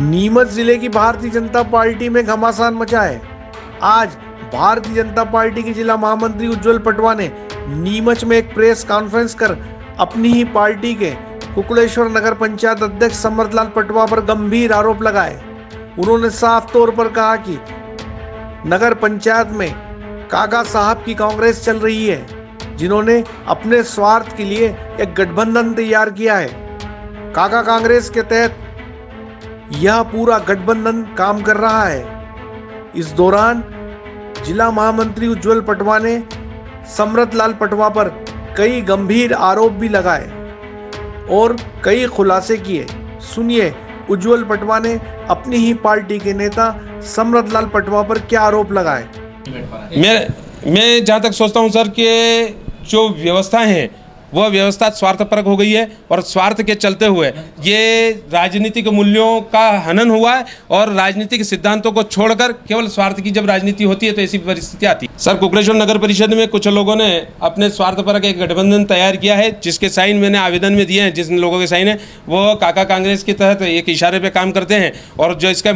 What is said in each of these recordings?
नीमच जिले की भारतीय जनता पार्टी में घमासान मचा है। आज भारतीय जनता पार्टी के जिला महामंत्री उज्जवल पटवा ने नीमच में एक प्रेस कॉन्फ्रेंस कर अपनी ही पार्टी के कुकड़ेश्वर नगर पंचायत अध्यक्ष समरतलाल पटवा पर गंभीर आरोप लगाए। उन्होंने साफ तौर पर कहा कि नगर पंचायत में काका साहब की कांग्रेस चल रही है, जिन्होंने अपने स्वार्थ के लिए एक गठबंधन तैयार किया है। काका कांग्रेस के तहत यह पूरा गठबंधन काम कर रहा है। इस दौरान जिला महामंत्री उज्जवल पटवा ने समरतलाल पटवा पर कई गंभीर आरोप भी लगाए और कई खुलासे किए। सुनिए उज्जवल पटवा ने अपनी ही पार्टी के नेता समरतलाल पटवा पर क्या आरोप लगाए। मैं जहाँ तक सोचता हूँ सर कि जो व्यवस्था है वह व्यवस्था स्वार्थपरक हो गई है और स्वार्थ के चलते हुए ये राजनीतिक मूल्यों का हनन हुआ है और राजनीतिक सिद्धांतों को छोड़कर केवल स्वार्थ की जब राजनीति होती है तो ऐसी परिस्थिति आती है। सर, कुकड़ेश्वर नगर परिषद में कुछ लोगों ने अपने स्वार्थपरक एक गठबंधन तैयार किया है, जिसके साइन मैंने आवेदन में दिए हैं। जिन लोगों के साइन है वो काका कांग्रेस के तहत एक इशारे पर काम करते हैं और जो इसका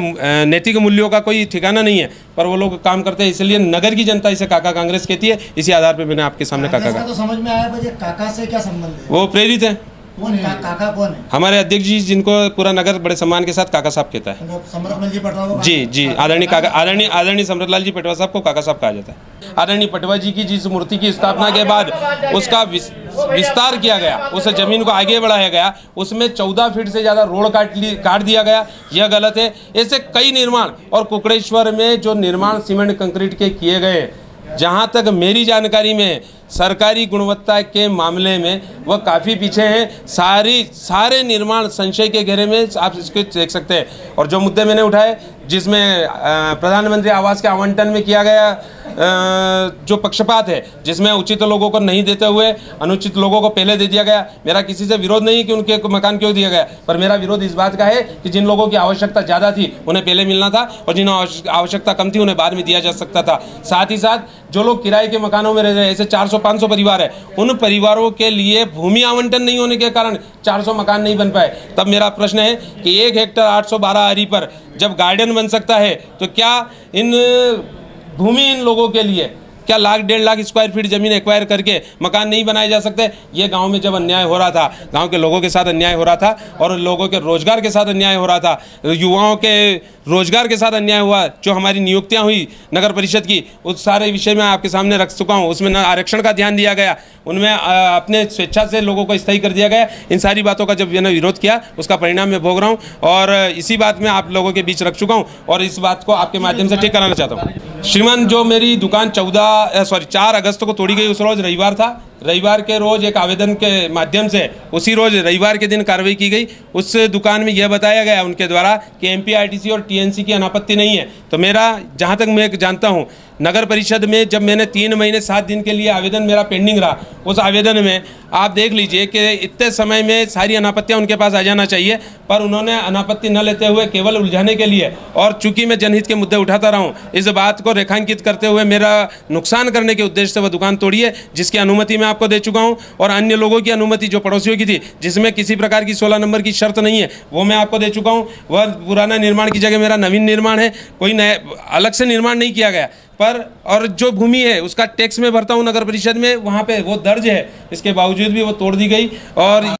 नैतिक मूल्यों का कोई ठिकाना नहीं है, पर वो लोग काम करते हैं। इसलिए नगर की जनता इसे काका कांग्रेस कहती है। इसी आधार पर मैंने आपके सामने काका तो समझ में आया, काका से क्या संबंध है? वो प्रेरित है। काका कौन है? हमारे अध्यक्ष जी, जिनको पूरा नगर बड़े सम्मान के साथ काका साहब कहता है। समरतलाल जी पटवा जी आदरणीय समरतलाल जी पटवा साहब को काका साहब कहा जाता है। आदरणीय पटवा जी की जिस मूर्ति की स्थापना के बाद उसका विस्तार किया गया, उस जमीन को आगे बढ़ाया गया, उसमें 14 फीट से ज़्यादा रोड काट दिया गया, यह गलत है। ऐसे कई निर्माण और कुकड़ेश्वर में जो निर्माण सीमेंट कंक्रीट के किए गए, जहाँ तक मेरी जानकारी में सरकारी गुणवत्ता के मामले में वह काफ़ी पीछे हैं। सारे निर्माण संशय के घेरे में आप इसको देख सकते हैं। और जो मुद्दे मैंने उठाए, जिसमें प्रधानमंत्री आवास के आवंटन में किया गया जो पक्षपात है, जिसमें उचित लोगों को नहीं देते हुए अनुचित लोगों को पहले दे दिया गया। मेरा किसी से विरोध नहीं कि उनके मकान क्यों दिया गया, पर मेरा विरोध इस बात का है कि जिन लोगों की आवश्यकता ज़्यादा थी उन्हें पहले मिलना था और जिन्हें आवश्यकता कम थी उन्हें बाद में दिया जा सकता था। साथ ही साथ जो लोग किराए के मकानों में रह रहे हैं, ऐसे 400-500 परिवार है, उन परिवारों के लिए भूमि आवंटन नहीं होने के कारण 400 मकान नहीं बन पाए। तब मेरा प्रश्न है कि 1 हेक्टर 812 आरी पर जब गार्डन बन सकता है तो क्या इन भूमि इन लोगों के लिए क्या 1-1.5 लाख स्क्वायर फीट जमीन एक्वायर करके मकान नहीं बनाए जा सकते? ये गांव में जब अन्याय हो रहा था, गांव के लोगों के साथ अन्याय हो रहा था और लोगों के रोजगार के साथ अन्याय हो रहा था, युवाओं के रोजगार के साथ अन्याय हुआ, जो हमारी नियुक्तियां हुई नगर परिषद की, उस सारे विषय में आपके सामने रख चुका हूं। उसमें न आरक्षण का ध्यान दिया गया, उनमें अपने स्वेच्छा से लोगों को स्थायी कर दिया गया। इन सारी बातों का जब मैंने विरोध किया, उसका परिणाम मैं भोग रहा हूँ और इसी बात में आप लोगों के बीच रख चुका हूँ और इस बात को आपके माध्यम से ठीक कराना चाहता हूँ। श्रीमान, जो मेरी दुकान 4 अगस्त को तोड़ी गई, उस रोज रविवार था। रविवार के रोज एक आवेदन के माध्यम से उसी रोज रविवार के दिन कार्रवाई की गई। उस दुकान में यह बताया गया उनके द्वारा कि एमपीआरटीसी और टीएनसी की अनापत्ति नहीं है। तो मेरा, जहां तक मैं जानता हूं, नगर परिषद में जब मैंने 3 महीने 7 दिन के लिए आवेदन मेरा पेंडिंग रहा, उस आवेदन में आप देख लीजिए कि इतने समय में सारी अनापत्तियां उनके पास आ जाना चाहिए, पर उन्होंने अनापत्ति न लेते हुए केवल उलझाने के लिए, और चूंकि मैं जनहित के मुद्दे उठाता रहा हूं, इस बात को रेखांकित करते हुए मेरा नुकसान करने के उद्देश्य से वह दुकान तोड़ी है, जिसकी अनुमति मैं आपको दे चुका हूं। और अन्य लोगों की अनुमति जो पड़ोसियों की थी, जिसमें किसी प्रकार की 16 नंबर की शर्त नहीं है, वो मैं आपको दे चुका हूं। वह पुराना निर्माण की जगह मेरा नवीन निर्माण है, कोई नया अलग से निर्माण नहीं किया गया। पर और जो भूमि है उसका टैक्स में भरता हूं नगर परिषद में, वहां पे वो दर्ज है, इसके बावजूद भी वो तोड़ दी गई। और